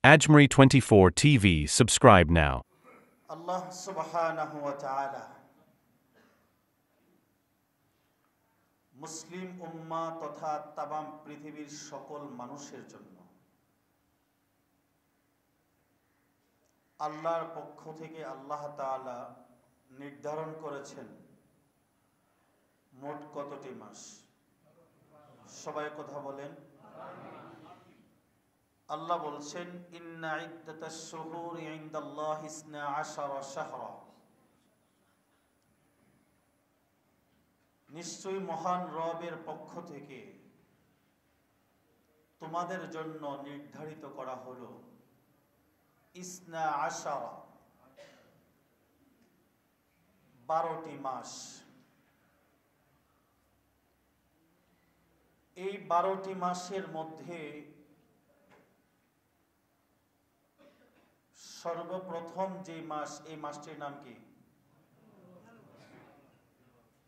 Ajmeri 24 TV. Subscribe now. Allah subhanahu wa ta'ala মুসলিম উম্মাহ তথা তামাম পৃথিবীর সকল মানুষের জন্য আল্লাহর পক্ষ থেকে আল্লাহ তাআলা নির্ধারণ করেছেন মোট কতটি মাস। সবাই কথা বলেন। আল্লাহ বলছেন ইন্না ইদ্দাতাশ শুহুরি ইনদাল্লাহি 12 শাহরা, নিশ্চয়ই মহান রবের পক্ষ থেকে তোমাদের জন্য নির্ধারিত করা হলো 12টি মাস। এই 12টি মাসের মধ্যে সর্বপ্রথম যে মাস, এই মাসটির নাম কি?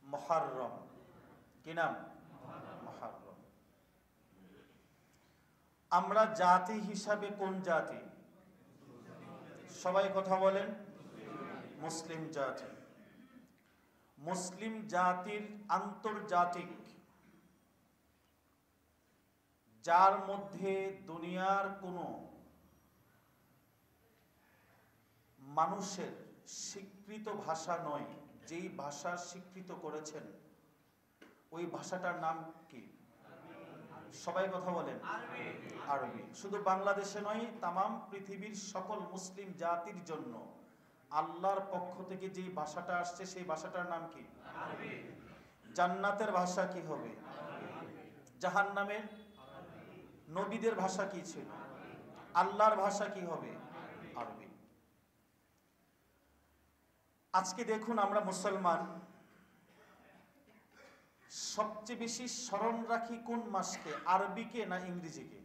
মুহররম। কি নাম? মুহররম। আমরা জাতি হিসাবে কোন জাতি? সবাই কথা বলেন। মুসলিম জাতি। মুসলিম জাতির আন্তর্জাতিক, যার মধ্যে দুনিয়ার কোনো মানুষের স্বীকৃত ভাষা নয়, যেই ভাষা স্বীকৃত করেছেন ওই ভাষাটার নাম কি? সবাই কথা বলেন। আরবি। শুধু বাংলাদেশে নয়, তামাম পৃথিবীর সকল মুসলিম জাতির জন্য আল্লাহর পক্ষ থেকে যেই ভাষাটা আসছে সেই ভাষাটার নাম কি? আরবি। জান্নাতের ভাষা কি হবে? জাহান্নামের? নবীদের ভাষা কি ছিল? আল্লাহর ভাষা কি হবে? আরবি। আজকে দেখুন, আমরা মুসলমান সবচেয়ে বেশি স্মরণ রাখি কোন মাসকে? আরবিকে না ইংরেজিকে?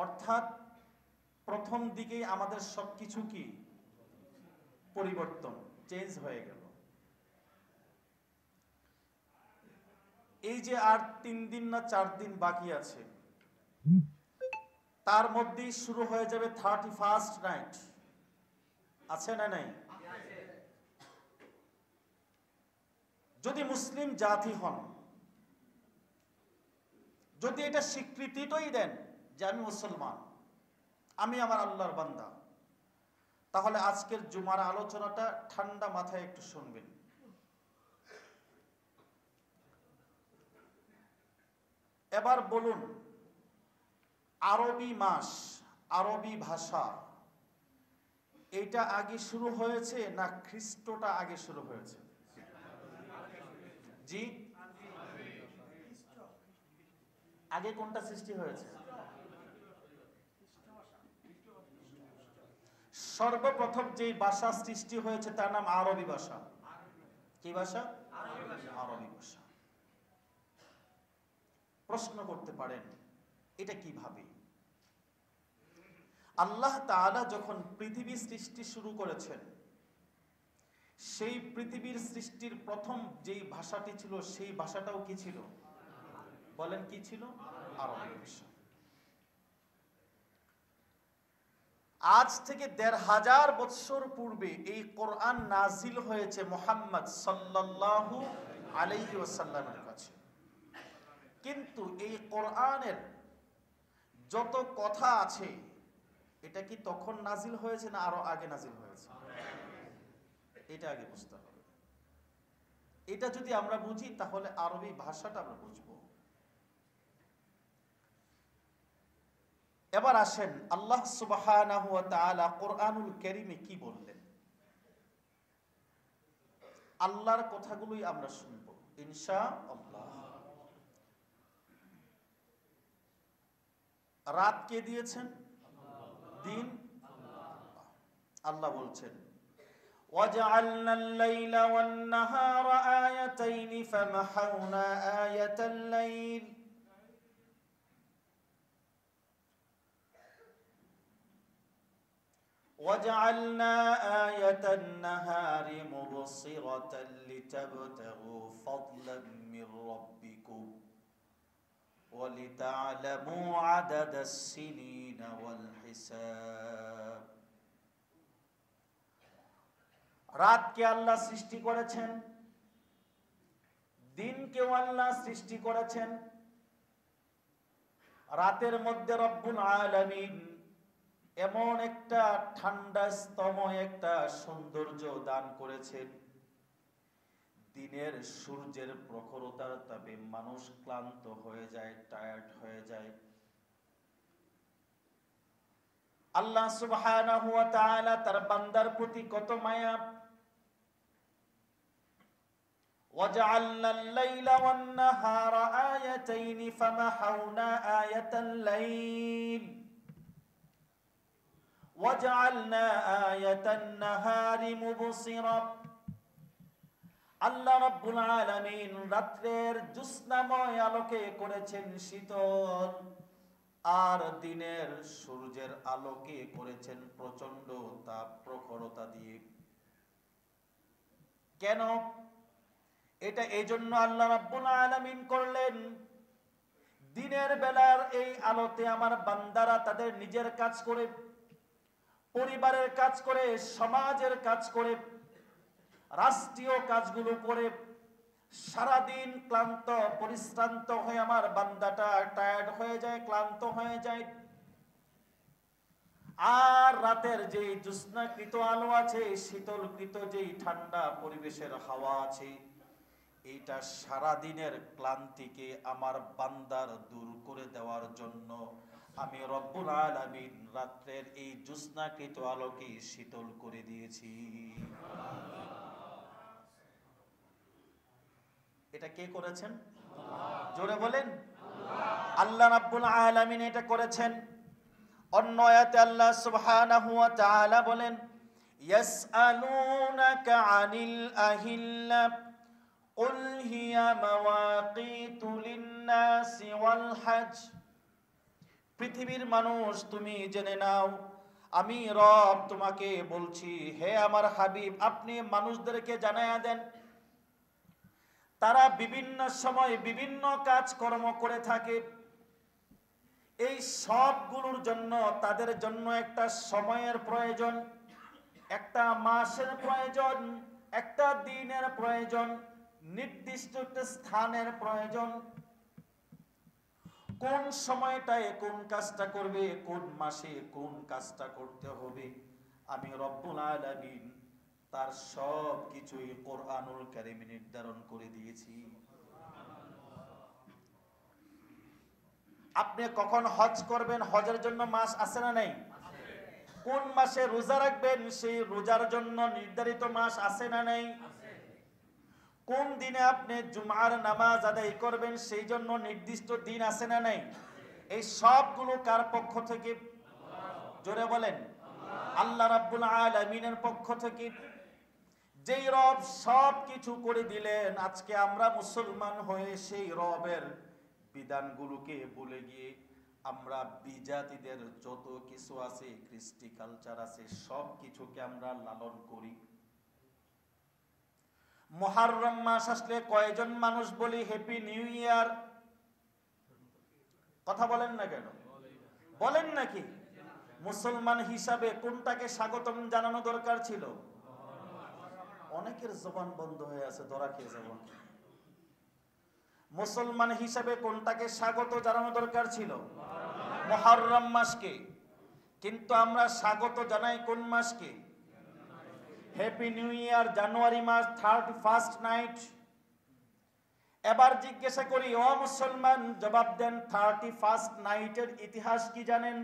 অর্থাৎ প্রথম দিকেই আমাদের সবকিছু কি পরিবর্তন, চেঞ্জ হয়ে গেল। এই যে আর 3 দিন না 4 দিন বাকি আছে, তার মধ্যেই শুরু হয়ে যাবে 31st নাইট। আছে না নাই? যদি মুসলিম জাতি হন, যদি এটা স্বীকৃতিটাই দেন যে আমি মুসলমান, আমি আমার আল্লাহর বান্দা, তাহলে আজকের জুমার আলোচনাটা ঠান্ডা মাথায় একটু শুনবেন। এবার বলুন, আরবি মাস, আরবি ভাষা, এইটা আগে শুরু হয়েছে না খ্রিস্টটা আগে শুরু হয়েছে? জি, আগে কোনটা সৃষ্টি হয়েছে? সর্বপ্রথম যে ভাষা সৃষ্টি হয়েছে তার নাম আরবি ভাষা। কি ভাষা? আরবি ভাষা। প্রশ্ন করতে পারেন এটা কিভাবে? আল্লাহ তাআলা যখন পৃথিবী সৃষ্টি শুরু করেছেন, সেই পৃথিবীর সৃষ্টির প্রথম যেই ভাষাটি ছিল সেই ভাষাটাও কি ছিল? বলেন, কি ছিল? আরবি ভাষা। আজ থেকে ১৫০০ বৎসর পূর্বে এই কোরআন নাজিল হয়েছে মুহাম্মদ সাল্লাল্লাহু আলাইহি ওয়াসাল্লামের কাছে। কিন্তু এই কোরআনের যত কথা আছে, এটা কি তখন নাজিল হয়েছে না আরো আগে নাজিল হয়েছে? এটা আগে বুঝতে হবে। এটা যদি আমরা বুঝি তাহলে আরবি ভাষাটা আমরা বুঝব। এবার আসেন, আল্লাহ সুবহানাহু ওয়া তাআলা কোরআনুল কারীমে কি বললেন? আল্লাহর কথাগুলোই আমরা শুনব ইনশাআল্লাহ। রাত কে দিয়েছেন? দিন আল্লাহ বলছেন وَجَعَلْنَا اللَّيْلَ وَالنَّهَارَ آيَتَيْنِ فَمَحَوْنَا آيَةَ اللَّيْلِ وَجَعَلْنَا آيَةَ النَّهَارِ مُبْصِرَةً لِتَبْتَغُوا فَضْلًا مِّن رَّبِّكُمْ وَلِتَعْلَمُوا عَدَدَ السِّنِينَ وَالْحِسَابَ। রাতকে আল্লাহ সৃষ্টি করেছেন, দিনকেও আল্লাহ সৃষ্টি করেছেন। রাতের মধ্যে রব্বুল আলামিন এমন একটা ঠান্ডা স্তময় একটা সৌন্দর্য দান করেছেন, দিনের সূর্যের প্রখরতার তাপে মানুষ ক্লান্ত হয়ে যায়, টায়ার্ড হয়ে যায়। আল্লাহ সুবহানাহু ওয়া তাআলা তার বান্দার প্রতি কত মায়া। وَجَعَلْنَا اللَّيْلَ وَالنَّهَارَ آيَتَيْنِ فَمَحَوْنَا آيَةَ اللَّيْلِ وَجَعَلْنَا آيَةَ النَّهَارِ مُبْصِرَةً। আল্লাহ রাব্বুল আলামিন রাত্রের জ্যোৎস্নাময় আলোকে করেছেন শীতল, আর দিনের সূর্যের আলোকে করেছেন প্রচন্ড তাপ প্রখরতা দিয়ে। কেন? এটা এই জন্য আল্লাহ রাব্বুল আলামিন করলেন, দিনের বেলার এই আলোতে আমার বান্দারা তাদের নিজের কাজ করে, পরিবারের কাজ করে, সমাজের কাজ করে, রাষ্ট্রীয় কাজগুলো করে সারাদিন ক্লান্ত পরিশ্রান্ত হয়ে আমার বান্দাটা টায়ার্ড হয়ে যায়, ক্লান্ত হয়ে যায়। আর রাতের যে জ্যোৎস্নাকৃত আলো আছে, শীতলকৃত যেই ঠান্ডা পরিবেশের হাওয়া আছে, এইটা সারাদিনের ক্লান্তিকে আমার বান্দার দূর করে দেওয়ার জন্য আমি রব্বুল আলামিন রাত্রের এই জ্যোৎস্নাকৃত আলোকে শীতল করে দিয়েছি। এটা কে করেছেন? জোরে বলেন। আল্লাহ রাব্বুল আলামিন এটা করেছেন। অন্য আয়াতে আল্লাহ সুবহানাহু ওয়া তাআলা বলেন, ইয়াসআলুনাকা আনিল আহিল্লা কুল হিয়া মাওয়াকিতু লিন-নাসি ওয়াল হজ। পৃথিবীর মানুষ তুমি জেনে নাও, আমি রব তোমাকে বলছি, হে আমার হাবিব আপনি মানুষদেরকে জানায়া দেন, তারা বিভিন্ন সময় বিভিন্ন কাজকর্ম করে থাকে, এই সবগুলোর জন্য তাদের জন্য একটা সময়ের প্রয়োজন, একটা মাসের প্রয়োজন, একটা দিনের প্রয়োজন, নির্দিষ্ট একটা স্থানের প্রয়োজন। কোন সময়টায় কোন কাজটা করবে, কোন মাসে কোন কাজটা করতে হবে, আমি রব্বুল আলামিন তার সব কিছুই কোরআনুল কারীমে নির্ধারণ করে দিয়েছি। আপনি কখন হজ করবেন, হজের জন্য মাস আছে না নাই? কোন মাসে রোজা রাখবেন, সেই রোজার জন্য নির্ধারিত মাস আছে না নাই? কোন দিনে আপনি জুমার নামাজ আদায় করবেন, সেই জন্য নির্দিষ্ট দিন আছে না নাই? এই সবগুলো কার পক্ষ থেকে? জোরে বলেন। আল্লাহ রাব্বুল আলামিনের পক্ষ থেকে। যেই রব সব কিছু করে দিলেন, আজকে আমরা মুসলমান হয়ে সেই রবের বিধানগুলোকে ভুলে গিয়ে আমরা বিজাতিদের যত কিছু আছে, কৃষ্টি কালচার আছে, সব কিছুকে আমরা লালন করি। মুহররম মাস আসলে কয়জন মানুষ বলি হ্যাপি নিউ ইয়ার? কথা বলেন না কেন? বলেন নাকি? মুসলমান হিসাবে কোনটাকে স্বাগতম জানানো দরকার ছিল? অনেকের জবান বন্ধ হয়ে আছে, ধরা খেয়ে যাব। মুসলমান হিসাবে কোনটাকে স্বাগত জানানো দরকার ছিল? মুহররম মাসকে। কিন্তু আমরা স্বাগত জানাই কোন মাসকে? হ্যাপি নিউ ইয়ার, জানুয়ারি মাস 31st নাইট। এবার জিজ্ঞাসা করি, ও মুসলমান জবাব দেন, 31st নাইটের ইতিহাস কি জানেন?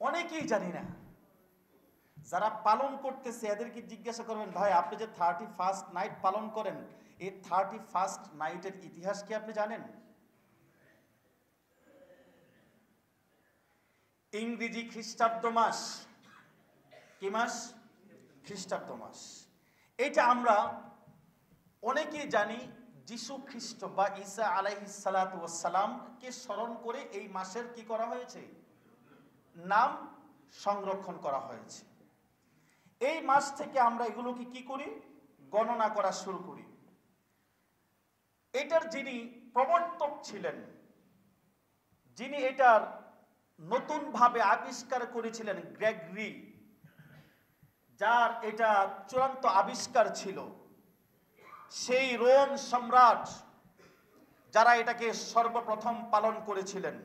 অনেকেই জানি না। যারা পালন করতেছে এদেরকে জিজ্ঞাসা করবেন, ভাই আপনি যে 31st নাইট পালন করেন, এই 31st নাইটের ইতিহাস কি আপনি জানেন? ইংরেজি খ্রিস্টাব্দ মাস, কি মাস? খ্রিস্টাব্দ মাস। এটা আমরা অনেকেই জানি, যিশু খ্রিস্ট বা ঈসা আলাইহিস সালাতু ওয়াস সালামকে স্মরণ করে এই মাসের কি করা হয়েছে? নাম সংরক্ষণ করা হয়েছে। এই মাস থেকে আমরা এগুলোকে কি করি? গণনা করা শুরু করি। এটার যিনি প্রবর্তক ছিলেন, যিনি এটার নতুনভাবে আবিষ্কার করেছিলেন, গ্রেগরি, যার এটা চূড়ান্ত আবিষ্কার ছিল, সেই রোম সম্রাট যারা এটাকে সর্বপ্রথম পালন করেছিলেন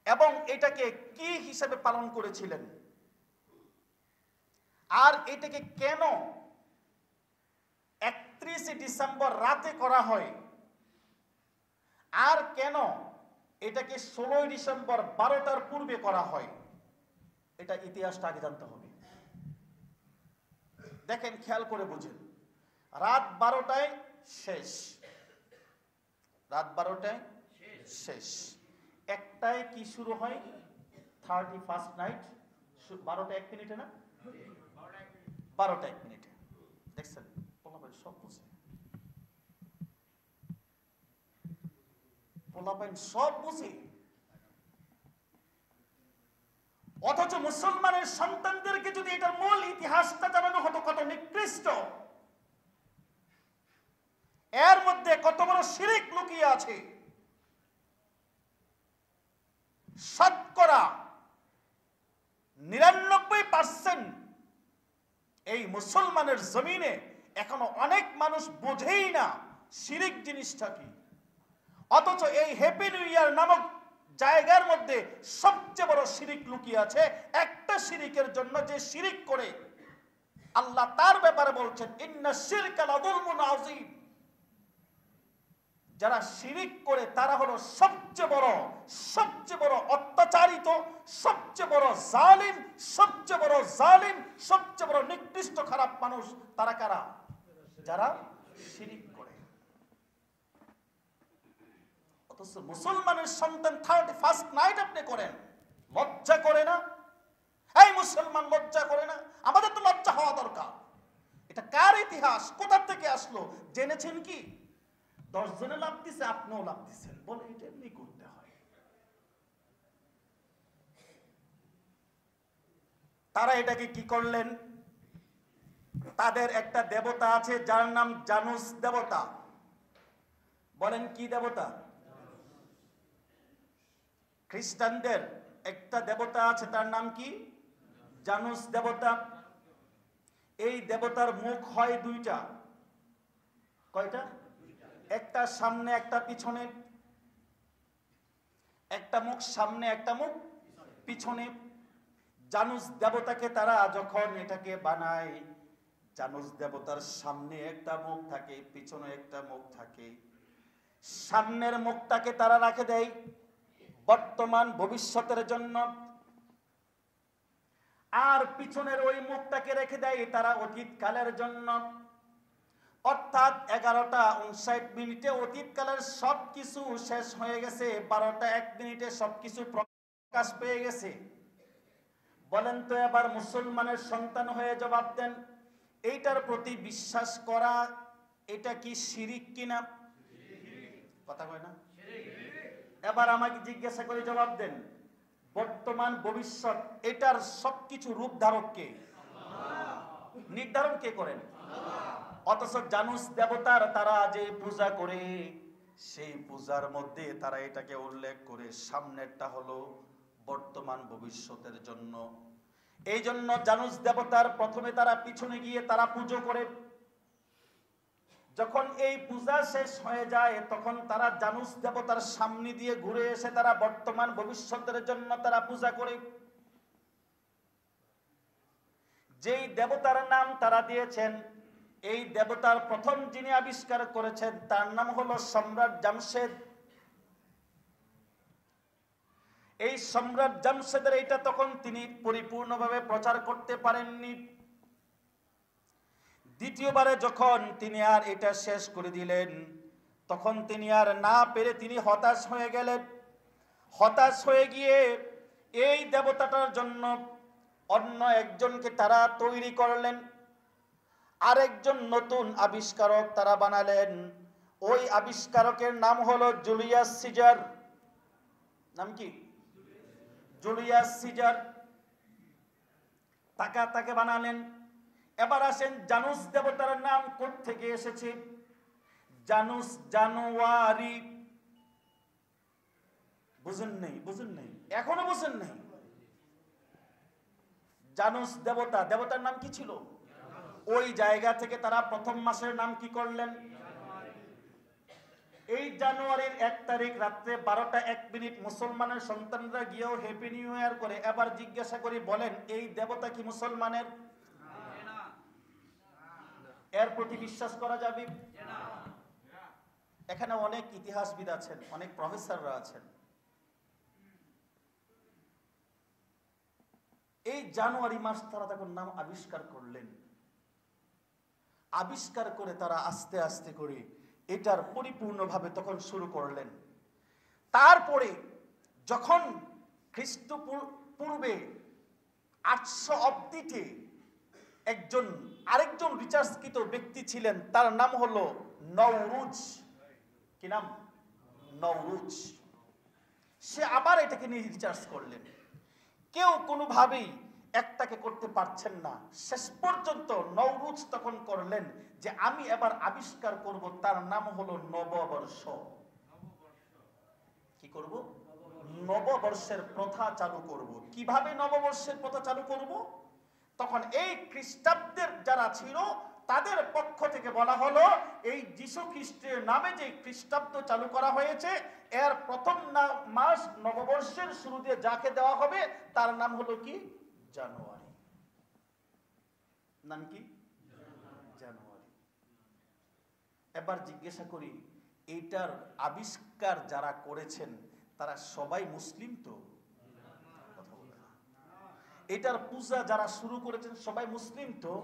এবং এটাকে কি হিসেবে পালন করেছিলেন, আর এটাকে কেন 31 ডিসেম্বর রাতে করা হয়, আর কেন এটাকে 16 ডিসেম্বর 12টার পূর্বে করা হয়, এটা ইতিহাসটা আগে জানতে হবে। দেখেন, খেয়াল করে বুঝেন, রাত 12টায় শেষ, রাত 12টায় শেষ, একটায় কি শুরু হয়? 31st নাইট, 12টা 1 মিনিটে না, 12টা 1 মিনিটে। দেখছেন, পোলাপাইন সব বুঝে, পোলাপাইন সব বুঝে। অথচ মুসলমানের সন্তানদেরকে যদি এটার মূল ইতিহাসটা জানানো হতো, কত নিকৃষ্ট, এর মধ্যে কত বড় শিরক লুকিয়ে আছে। শতকরা 99% এই মুসলমানের জমিনে এখনো অনেক মানুষ বোঝেই না শিরক জিনিসটা কি। অথচ এই হ্যাপি নিউ ইয়ার নামক জায়গার মধ্যে সবচেয়ে বড় শিরক লুকিয়ে আছে। একটা শিরকের জন্য যে শিরক করে, আল্লাহ তার ব্যাপারে বলছেন, ইন্না শিরকা লাযুলমুন আযীম। যারা শিরিক করে তারা হলো সবচেয়ে বড় অত্যাচারিত, সবচেয়ে বড় জালিম, সবচেয়ে বড় নিকৃষ্ট খারাপ মানুষ। তারা কারা? যারা শিরিক করে। অথচ মুসলমানের সন্তান 31st নাইট আপনি করেন, লজ্জা করে না? এই মুসলমান লজ্জা করে না? আমাদের তো লজ্জা হওয়া দরকার। এটা কার ইতিহাস, কোথা থেকে আসলো জেনেছেন কি? 10 জনে লাভ দিছে, আপনিও লাভ দিচ্ছেন, বলে এটা এমনি করতে হয়। তারা এটাকে কি করলেন? তাদের একটা দেবতা আছে যার নাম জানুস দেবতা। বলেন কি দেবতা? খ্রিস্টানদের একটা দেবতা আছে, তার নাম কি? জানুস দেবতা। এই দেবতার মুখ হয় দুইটা। কয়টা? একটা সামনে একটা পিছনে, একটা মুখ সামনে একটা মুখ পিছনে। জানুস দেবতাকে তারা যখন এটাকে বানায়, জানুস দেবতার সামনে একটা মুখ থাকে, পিছনে একটা মুখ থাকে। সামনের মুখটাকে তারা রাখে দেয় বর্তমান ভবিষ্যতের জন্য, আর পিছনের ওই মুখটাকে রেখে দেয় তারা অতীত কালের জন্য। অর্থাৎ 11টা 59 মিনিটে অতীতকালের সবকিছু শেষ হয়ে গেছে, 12টা 1 মিনিটে সবকিছু প্রকাশ পেয়ে গেছে। বলেন তো এবার মুসলমানের সন্তান হয়ে জবাব দেন, এইটার প্রতি বিশ্বাস করা এটা কি শিরিক কিনা? কথা কয় না? এবার আমাকে জিজ্ঞাসা করে জবাব দেন, বর্তমান ভবিষ্যৎ এটার সবকিছু রূপ ধারক কে? নির্ধারণ কে করেন? অথচ জানুস দেবতার তারা যে পূজা করে, সেই পূজার মধ্যে তারা এটাকে উল্লেখ করে সামনেরটা হলো বর্তমান ভবিষ্যতের জন্য। এই জন্য জানুস দেবতার প্রথমে তারা পিছনে গিয়ে তারা পুজো করে। যখন এই পূজা শেষ হয়ে যায় তখন তারা জানুস দেবতার সামনে দিয়ে ঘুরে এসে তারা বর্তমান ভবিষ্যতের জন্য তারা পূজা করে। যেই দেবতার নাম তারা দিয়েছেন, এই দেবতার প্রথম যিনি আবিষ্কার করেছেন তার নাম হলো সম্রাট জামশেদ। এই সম্রাট জামশেদের এটা তখন তিনি পরিপূর্ণভাবে প্রচার করতে পারেননি। দ্বিতীয়বারে যখন তিনি আর এটা শেষ করে দিলেন, তখন তিনি আর না পেরে তিনি হতাশ হয়ে গেলেন। হতাশ হয়ে গিয়ে এই দেবতাটার জন্য অন্য একজনকে তারা তৈরি করলেন, আরেকজন নতুন আবিষ্কারক তারা বানালেন। ওই আবিষ্কারকের নাম হলো জুলিয়াস সিজার। নাম কি? Julius Caesar. তাকে বানালেন। এবার আসেন জানুস দেবতার নাম কোথা থেকে এসেছে। জানুস জানুয়ারি, বুঝেন নেই এখনো বুঝেন নেই? জানুস দেবতা, দেবতার নাম কি ছিল? ওই জায়গা থেকে তারা প্রথম মাসের নাম কি করলেন? এই জানুয়ারির 1 তারিখ রাত্রে 12টা 1 মিনিট মুসলমানের সন্তানরা গিয়েও হ্যাপি নিউ ইয়ার করে। এবার জিজ্ঞাসা করি, বলেন এই দেবতা কি মুসলমানের? এর প্রতি বিশ্বাস করা যাবে? এখানে অনেক ইতিহাসবিদ আছেন, অনেক প্রফেসররা আছেন। এই জানুয়ারি মাস তারা তখন নাম আবিষ্কার করলেন। আবিষ্কার করে তারা আস্তে আস্তে করে এটার পরিপূর্ণভাবে তখন শুরু করলেন। তারপরে যখন খ্রিস্টপূর্বে 800 অব্দিতে আরেকজন রিসার্চকৃত ব্যক্তি ছিলেন, তার নাম হলো নওরুজ। কি নাম? নওরুজ। সে আবার এটাকে নিয়ে রিসার্চ করলেন। কেউ কোনোভাবেই একটাকে করতে পারছেন না। শেষ পর্যন্ত নওরুজ তখন করলেন যে আমি এবার আবিষ্কার করব, তার নাম হলো নববর্ষ। কি করব? নববর্ষের প্রথা চালু করব। কিভাবে নববর্ষের প্রথা চালু করব? তখন এই খ্রিস্টাব্দের যারা ছিল তাদের পক্ষ থেকে বলা হলো, এই যীশু খ্রিস্টের নামে যে খ্রিস্টাব্দ চালু করা হয়েছে, এর প্রথম মাস নববর্ষের শুরুতে যাকে দেওয়া হবে তার নাম হলো কি? জানুয়ারি। নাম কি? জানুয়ারি। এবার জিজ্ঞাসা করি, এইটার আবিষ্কার যারা করেছেন তারা সবাই মুসলিম তো? কথা বলে না। এটার পূজা যারা শুরু করেছেন সবাই মুসলিম তো?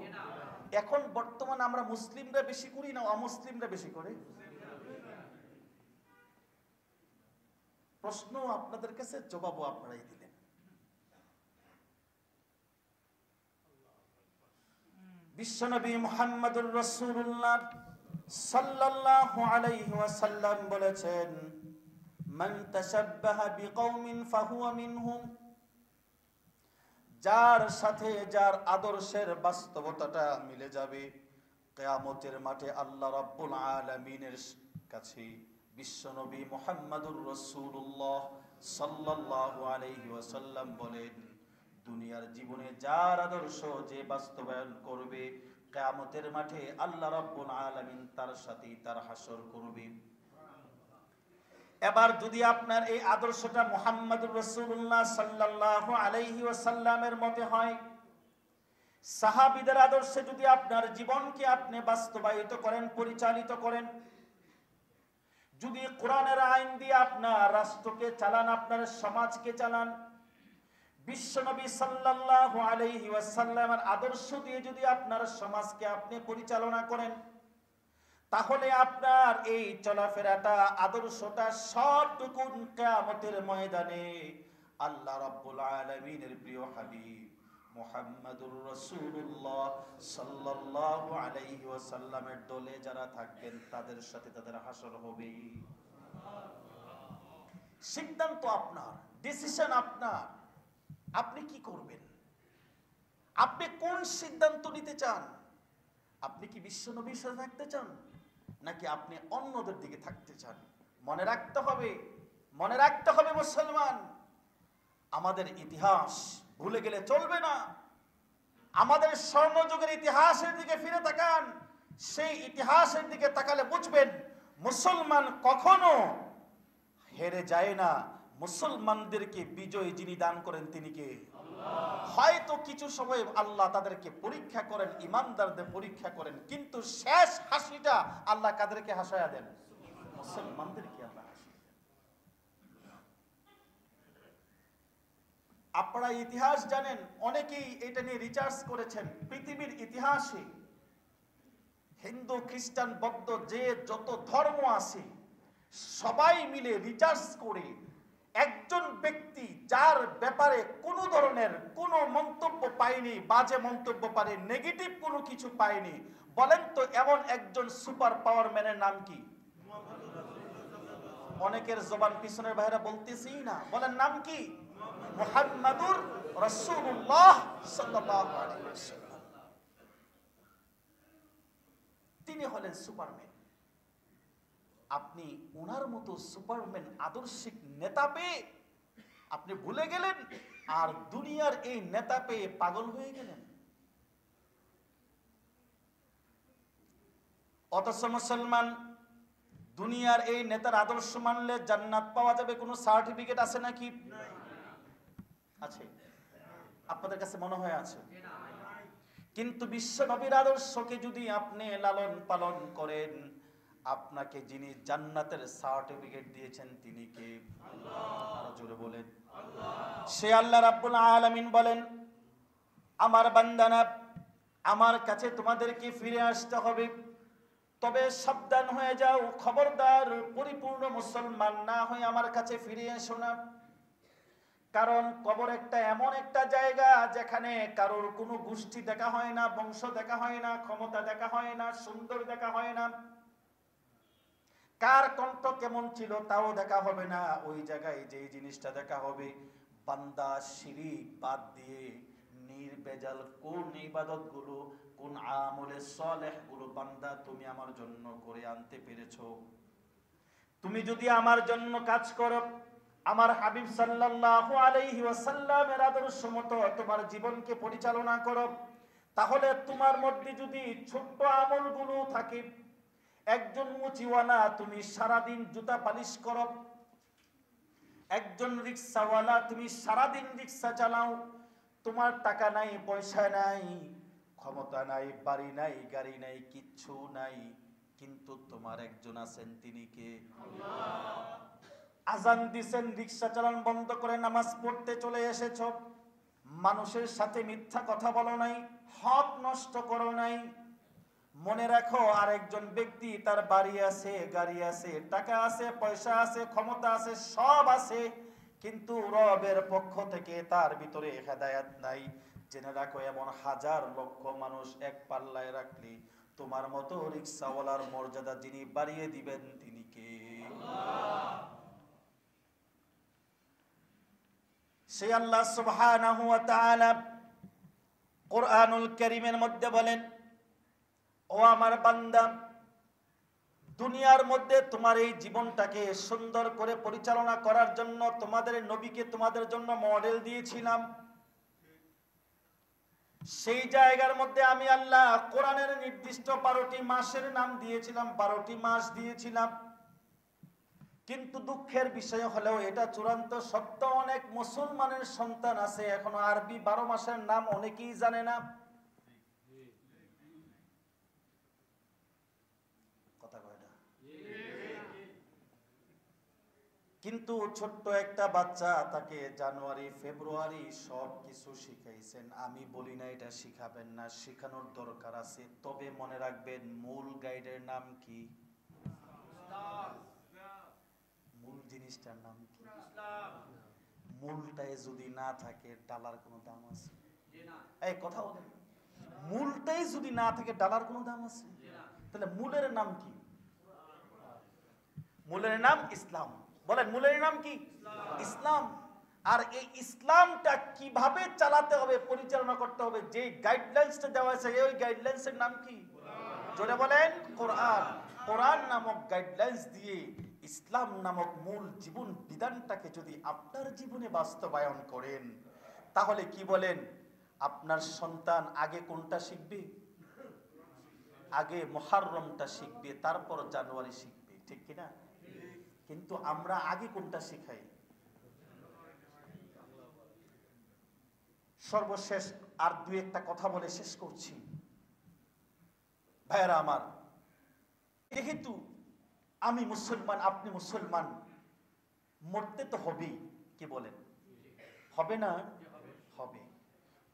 এখন বর্তমানে আমরা মুসলিমরা বেশি করি না অমুসলিমরা বেশি করে? প্রশ্ন আপনাদের কাছে, জবাবও আপনারাই দিলেন। বিশ্বনবী মুহাম্মদুর রাসূলুল্লাহ সাল্লাল্লাহু আলাইহি ওয়াসাল্লাম বলেছেন, মান তাশাব্বাহা বিকওমিন ফাহুয়া মিনহুম। যার সাথে যার আদর্শের বাস্তবতাটা মিলে যাবে, কিয়ামতের মাঠে আল্লাহ রাব্বুল আলামিনের কাছে বিশ্বনবী মুহাম্মদুর রাসূলুল্লাহ সাল্লাল্লাহু আলাইহি ওয়াসাল্লাম বলেন, দুনিয়ার জীবনে যার আদর্শ যে বাস্তবায়ন করবে, কিয়ামতের মাঠে আল্লাহ রাব্বুল আলামিন তার সাথে তার হাসর করবে। এবার যদি আপনার এই আদর্শটা মুহাম্মদুর রাসূলুল্লাহ সাল্লাল্লাহু আলাইহি ওয়াসাল্লামের মতে হয়, সাহাবীদের আদর্শে যদি আপনার জীবনকে আপনি বাস্তবায়িত করেন, পরিচালিত করেন, যদি কোরআনের আইন দিয়ে আপনার রাষ্ট্রকে চালান, আপনার সমাজকে চালান, বিশ্বনবী সাল্লাল্লাহু আলাইহি ওয়াসাল্লামের আদর্শ দিয়ে যদি আপনার সমাজকে আপনি পরিচালনা করেন, তাহলে আপনার এই চলাফেরাটা, আদর্শটা সবটুকু কিয়ামতের ময়দানে আল্লাহ রাব্বুল আলামিনের প্রিয় হাবিব মুহাম্মদুর রাসূলুল্লাহ সাল্লাল্লাহু আলাইহি ওয়াসাল্লামের দলে যারা থাকবেন তাদের সাথে তাদের হাসর হবে। সিদ্ধান্ত আপনার, ডিসিশন আপনার। আপনি কি করবেন? আপনি কোন সিদ্ধান্ত নিতে চান? আপনি কি বিশ্বনবীর সাথে থাকতে চান, নাকি আপনি অন্যদের দিকে থাকতে চান? মনে রাখতে হবে মুসলমান, আমাদের ইতিহাস ভুলে গেলে চলবে না। আমাদের স্বর্ণযুগের ইতিহাসের দিকে ফিরে তাকান। সেই ইতিহাসের দিকে তাকালে বুঝবেন মুসলমান কখনো হেরে যায় না। মুসলমানদেরকে বিজয় যিনি দান করেন তিনি কে? হয়তো কিছু সময় আল্লাহ তাদেরকে পরীক্ষা করেন, ইমানদারদের পরীক্ষা করেন, কিন্তু শেষ হাসিটা আল্লাহ কাদেরকে হাসায়া দেন? মুসলমানদেরকে আল্লাহ হাসিয়ে দেন। আপনারা ইতিহাস জানেন, অনেকেই এটা নিয়ে রিসার্চ করেছেন। পৃথিবীর ইতিহাসে হিন্দু, খ্রিস্টান, বৌদ্ধ যে যত ধর্ম আছে সবাই মিলে রিসার্চ করে একজন ব্যক্তি যার ব্যাপারে কোনো ধরনের কোনো মন্তব্য পায়নি, বাজে মন্তব্য পায়নি, নেগেটিভ কোনো কিছু পায়নি, বলেন তো এমন একজন সুপার পাওয়ার ম্যানের নাম কি? অনেকের জবান পিছনের ভাইরা বলতেছি না, বলেন নাম কি? মুহাম্মদুর রাসূলুল্লাহ সাল্লাল্লাহু আলাইহি ওয়াসাল্লাম। তিনি হলেন সুপারম্যান। আপনি ওনার মতো সুপারম্যান আদর্শিক নেতা পেয়ে আপনি ভুলে গেলেন, আর দুনিয়ার এই নেতা পেয়ে পাগল হয়ে গেলেন। অথচ মুসলমান দুনিয়ার এই নেতার আদর্শ মানলে জান্নাত পাওয়া যাবে, কোনো সার্টিফিকেট আছে নাকি? আছে? আপনাদের কাছে মনে হয় আছে? কিন্তু বিশ্ব নবীর আদর্শকে যদি আপনি লালন পালন করেন, আপনাকে যিনি জান্নাতের সার্টিফিকেট দিয়েছেন তিনি কে? আল্লাহ। জোরে বলেন আল্লাহ। সে আল্লাহ রাব্বুল আলামিন বলেন, আমার বান্দারা, আমার কাছে তোমাদেরকে ফিরে আসতে হবে, তবে সাবধান হয়ে যাও, খবরদার পরিপূর্ণ মুসলমান না হয়ে আমার কাছে ফিরে এসো না। কারণ কবর একটা এমন একটা জায়গা যেখানে কারোর কোনো গোষ্ঠী দেখা হয় না, বংশ দেখা হয় না, ক্ষমতা দেখা হয় না, সুন্দর দেখা হয় না, কার কণ্ঠ কেমন ছিল তাও দেখা হবে না। ওই জায়গায় যেই জিনিসটা দেখা হবে, বান্দা শিরিক বাদ দিয়ে নির্ভেজাল কোন ইবাদত গুলো, কোন আমলে সালেহ গুলো বান্দা তুমি আমার জন্য করে আনতে পেরেছো। তুমি যদি আমার জন্য কাজ করো, আমার হাবিব সাল্লাল্লাহু আলাইহি ওয়াসাল্লামের আদর্শ মতো তোমার জীবনকে পরিচালনা করো, তাহলে তোমার মধ্যে যদি ছোট্ট আমলগুলো থাকে, একজন মুচিওয়ালা তুমি সারাদিন জুতা পালিশ করো, একজন রিক্সাওয়ালা তুমি সারাদিন রিক্সা চালাও, তোমার টাকা নাই, পয়সা নাই, ক্ষমতা নাই, বাড়ি নাই, গাড়ি নাই, কিচ্ছু নাই, কিন্তু তোমার একজন আছেন, তিনি কে? আল্লাহ। আজান দিছেন, রিক্সা চালান বন্ধ করে নামাজ পড়তে চলে এসেছো, মানুষের সাথে মিথ্যা কথা বলো নাই, হক নষ্ট করো নাই। মনে রাখো, আরেকজন ব্যক্তি তার বাড়ি আছে, গাড়ি আছে, টাকা আছে, পয়সা আছে, ক্ষমতা আছে, সব আছে, কিন্তু রবের পক্ষ থেকে তার ভিতরে হেদায়েত নাই। জেনে রাখো, এমন হাজার লক্ষ মানুষ এক পাল্লায় রাখলে তোমার মতো রিক্সাওয়ালার মর্যাদা যিনি বাড়িয়ে দিবেন তিনি কে? আল্লাহ। সে আল্লাহ সুবহানাহু ওয়া তাআলা কোরআনুল কারীমের মধ্যে বলেন, ও আমার বান্দা, দুনিয়ার মধ্যে তোমার এই জীবনটাকে সুন্দর করে পরিচালনা করার জন্য তোমাদের নবীকে তোমাদের জন্য মডেল দিয়েছিলাম। সেই জায়গার মধ্যে আমি আল্লাহ কোরআনের নির্দিষ্ট 12টি মাসের নাম দিয়েছিলাম, 12টি মাস দিয়েছিলাম। কিন্তু দুঃখের বিষয় হলেও এটা চূড়ান্ত সত্য, অনেক মুসলমানের সন্তান আছে এখনো আরবি 12 মাসের নাম অনেকেই জানে না। কিন্তু ছোট্ট একটা বাচ্চা, তাকে জানুয়ারি ফেব্রুয়ারি সব কিছু শিখাইছেন। আমি বলি না এটা শিখাবেন না, শেখানোর দরকার আছে, তবে মনে রাখবেন মূল গাইডের নাম কি? মূল জিনিসটার নাম কি? মূলটাই যদি না থাকে ডালার কোনো দাম আছে? এই কথা বলেন, মূলটাই যদি না থাকে ডালার কোনো দাম আছে? তাহলে মূলের নাম কি? মূলের নাম ইসলাম। বলেন, মূলের নাম কি? ইসলাম। আর এই ইসলামটা কিভাবে চালাতে হবে, পরিচালনা করতে হবে, যে গাইডলাইন্সটা দেওয়া আছে, এই গাইডলাইন্সের নাম কি? জোরে বলেন, কোরআন। কোরআন নামক গাইডলাইন্স দিয়ে ইসলাম নামক মূল জীবন বিধানটাকে যদি আপনার জীবনে বাস্তবায়ন করেন, তাহলে কি বলেন, আপনার সন্তান আগে কোনটা শিখবে? আগে মুহররমটা শিখবে, তারপর জানুয়ারি শিখবে, ঠিক কিনা? কিন্তু আমরা আগে কোনটা শিখাই? সর্বশেষ আর দুই একটা কথা বলে শেষ করছি। ভাইয়েরা আমার, যেহেতু আমি মুসলমান, আপনি মুসলমান, মরতে তো হবেই, কি বলেন? হবে না? হবে।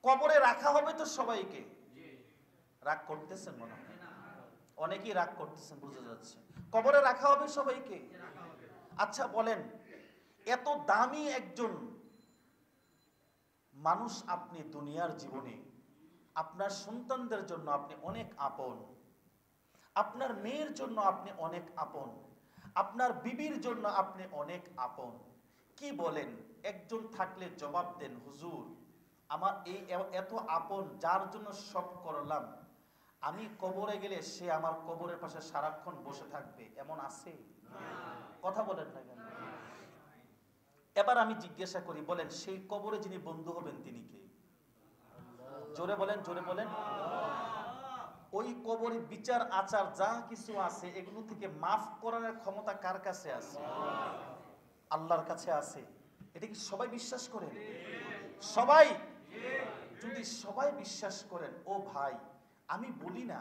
কবরে রাখা হবে তো সবাইকে। রাগ করতেছেন মনে হয়, অনেকেই রাগ করতেছেন, বুঝা যাচ্ছে। কবরে রাখা হবে সবাইকে। আচ্ছা বলেন, এত দামি একজন মানুষ আপনি দুনিয়ার জীবনে, আপনার সন্তানদের জন্য আপনি অনেক আপন, আপনার মেয়ের জন্য আপনি অনেক আপন, আপনার বিবির জন্য আপনি অনেক আপন। কি বলেন, একজন থাকলে জবাব দেন, হুজুর আমার এই এত আপন, যার জন্য সব করলাম, আমি কবরে গেলে সে আমার কবরের পাশে সারাক্ষণ বসে থাকবে, এমন আছে? কথা বলেন না কেন? এবার আমি জিজ্ঞাসা করি, বলেন সেই কবরে যিনি বন্ধু হবেন তিনি কে? জোরে বলেন, জোরে বলেন। ওই কবরে বিচার আচার যা কিছু আছে এগুলো থেকে মাফ করার ক্ষমতা কার কাছে আছে? আল্লাহর কাছে আছে। এটা কি সবাই বিশ্বাস করেন? সবাই? যদি সবাই বিশ্বাস করেন, ও ভাই আমি বলি না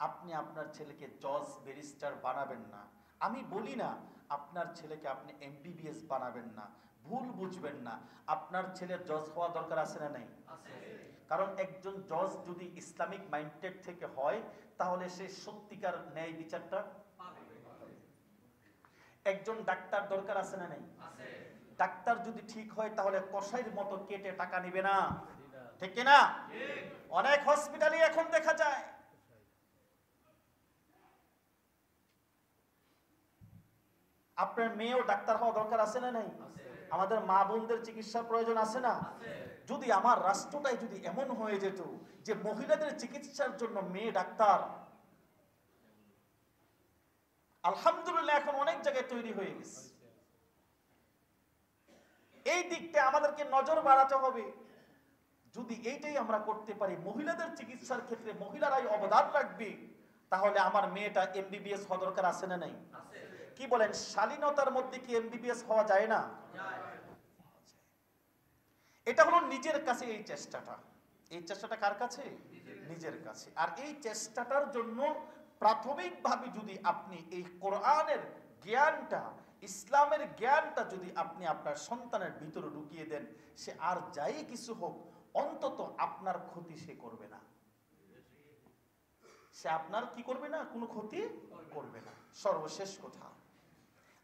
আপনি আপনার ছেলেকে জজ ব্যারিস্টার বানাবেন না, আমি বলি না আপনার ছেলেকে আপনি এমবিবিএস বানাবেন না, ভুল বুঝবেন না। আপনার ছেলের জজ হওয়া দরকার আছে না নাই? কারণ একজন জজ যদি ইসলামিক মাইন্ডসেট থেকে হয় তাহলে সে সত্যিকার ন্যায় বিচারটা পাবে। একজন ডাক্তার দরকার আছে না নাই? ডাক্তার যদি ঠিক হয় তাহলে কসাইয়ের মতো কেটে টাকা নিবে না, ঠিক কিনা? অনেক হসপিটালে এখন দেখা যায় আপনার মেয়েও ডাক্তার হওয়া দরকার আছে না নাই? আমাদের মা বোনদের চিকিৎসার প্রয়োজন আছে না? যদি আমার রাষ্ট্রটাই যদি এমন হয়ে যেত যে মহিলাদের চিকিৎসার জন্য মেয়ে ডাক্তার, আলহামদুলিল্লাহ এখন অনেক জায়গায় তৈরি হয়ে গেছে। এই দিকটা আমাদেরকে নজর বাড়াতে হবে। যদি এইটাই আমরা করতে পারি, মহিলাদের চিকিৎসার ক্ষেত্রে মহিলারাই অবদান রাখবে, তাহলে আমার মেয়েটা এমবিবিএস হওয়া দরকার আছে না নাই? কি বলেন, শালীনতার মধ্যে কি এমবিবিএস হওয়া যায় না? এটা হলো নিজের কাছে এই চেষ্টাটা। এই চেষ্টাটা কার কাছে? নিজের কাছে। আর এই চেষ্টাটার জন্য প্রাথমিকভাবে যদি আপনি এই কোরআনের জ্ঞানটা, ইসলামের জ্ঞানটা যদি আপনি আপনার সন্তানের ভিতরে ঢুকিয়ে দেন, সে আর যাই কিছু হোক অন্তত আপনার ক্ষতি সে করবে না। সে আপনার কি করবে না? কোনো ক্ষতি করবে না। সর্বশেষ কথা,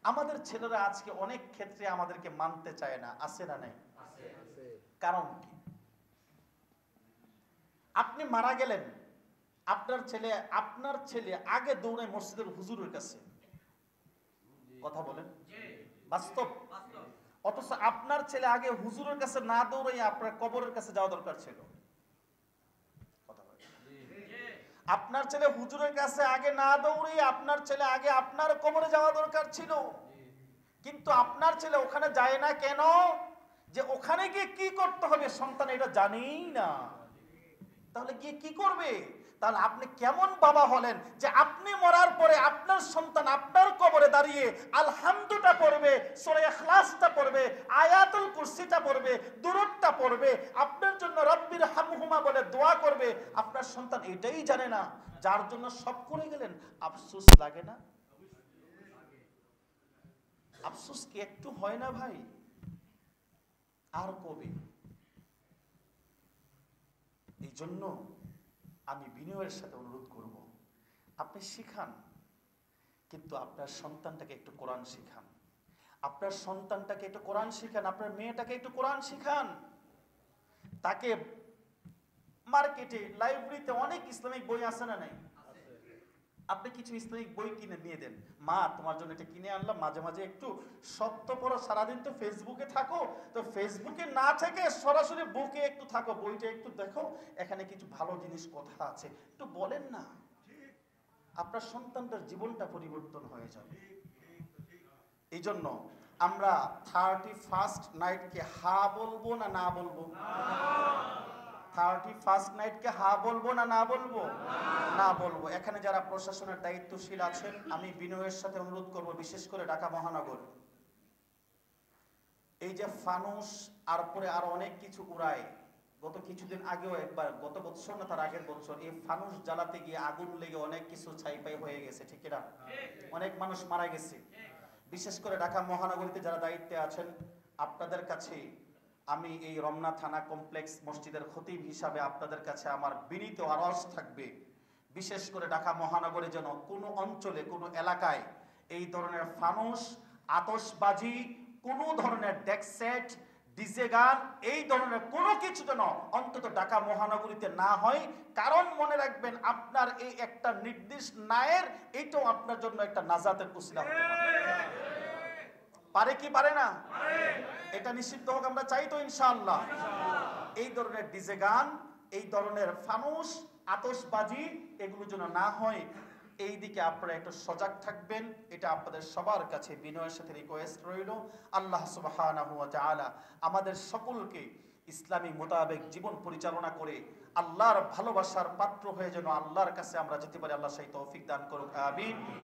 আমাদের ছেলেরা আজকে অনেক ক্ষেত্রে আমাদেরকে মানতে চায় না, আছে না নাই? কারণ কি? আপনি মারা গেলেন, আপনার ছেলে আগে দৌড়ায় মসজিদের হুজুরের কাছে। কথা বলেন, বাস্তব। অথচ আপনার ছেলে আগে হুজুরের কাছে না দৌড়াই আপনার কবরের কাছে যাওয়া দরকার ছিল। কথা বলেন, আপনার ছেলে হুজুরের কাছে আগে না দৌড়াই আপনার ছেলে আগে আপনার কবরে যাওয়া দরকার ছিল। কিন্তু আপনার ছেলে ওখানে যায় না কেন? যে ওখানে গিয়ে কি করতে হবে সন্তান এটা জানেই না। তাহলে গিয়ে কি করবে? তাহলে আপনি কেমন বাবা হলেন যে আপনি মরার পরে আপনার সন্তান আপনার কবরে দাঁড়িয়ে আলহামদুটা পড়বে, সূরা ইখলাসটা পড়বে, আয়াতুল কুরসিটা পড়বে, দুরূদটা পড়বে, আপনার জন্য রব্বির হামহুমা বলে দোয়া করবে। আপনার সন্তান এটাই জানে না, যার জন্য সব করে গেলেন। আফসোস লাগে না? আফসোস কি একটু হয় না ভাই? আর কবে? এই জন্য আমি বিনয়ের সাথে অনুরোধ করব, আপনি শিখান, কিন্তু আপনার সন্তানটাকে একটু কোরআন শিখান। আপনার সন্তানটাকে একটু কোরআন শিখান, আপনার মেয়েটাকে একটু কোরআন শিখান। তাকে মার্কেটে, লাইব্রেরিতে অনেক ইসলামিক বই আছে না নাই? আপনি কিছু ইসলামিক বই কিনে নিয়ে দেন। মা তোমার জন্য এটা কিনে আনলাম, মাঝে মাঝে একটু সত্য পড়ো, সারাদিন তো ফেসবুকে থাকো, তো ফেসবুকে না থেকে সরাসরি বুকে একটু থাকো, বইটা একটু দেখো, এখানে কিছু ভালো জিনিস কথা আছে, একটু বলেন না। আপনার সন্তানটার জীবনটা পরিবর্তন হয়ে যাবে। এই জন্য আমরা 31st নাইটকে হা বলবো না না বলবো? 31st নাইটকে হা বলবো না না বলবো? না বলবো। এখানে যারা প্রশাসনের দায়িত্বশীল আছেন, আমি বিনয়ের সাথে অনুরোধ করব, বিশেষ করে ঢাকা মহানগর, এই যে ফানুস আর পরে আরো অনেক কিছু উড়ায়, গত কিছুদিন আগেও একবার, গত বছর না তার আগের বছর, এই ফানুস জ্বালাতে গিয়ে আগুন লেগে অনেক কিছু ছাইপাই হয়ে গেছে, ঠিক না? অনেক মানুষ মারা গেছে। বিশেষ করে ঢাকা মহানগরীতে যারা দায়িত্বে আছেন, আপনাদের কাছে আমি এই রমনা থানা কমপ্লেক্স মসজিদের খতিব হিসাবে আপনাদের কাছে আমার বিনীত আরজ থাকবে, বিশেষ করে ঢাকা মহানগরে যেন কোনো অঞ্চলে, কোনো এলাকায় এই ধরনের ফানুস, আতশবাজি, কোনো ধরনের ডেক সেট, ডিজে গান, এই ধরনের কোনো কিছু যেন অন্তত ঢাকা মহানগরীতে না হয়। কারণ মনে রাখবেন, আপনার এই একটা নির্দিষ্ট নায়ের, এইটাও আপনার জন্য একটা নাজাতের উসিলা হতে পারে। পারে কি পারে না? এটা নিষিদ্ধ হোক আমরা চাই তো ইনশাআল্লাহ। এই ধরনের ডিজে গান, এই ধরনের ফানুস, আতশবাজি, এগুলো যেন না হয়। এই দিকে আপনারা একটু সজাগ থাকবেন, এটা আপনাদের সবার কাছে বিনয়ের সাথে রিকোয়েস্ট রইল। আল্লাহ সুবহানাহু ওয়া তাআলা আমাদের সকলকে ইসলামী মোতাবেক জীবন পরিচালনা করে আল্লাহর ভালোবাসার পাত্র হয়ে যেন আল্লাহর কাছে আমরা যেতে পারি, আল্লাহ সেই তৌফিক দান করুক, আমিন।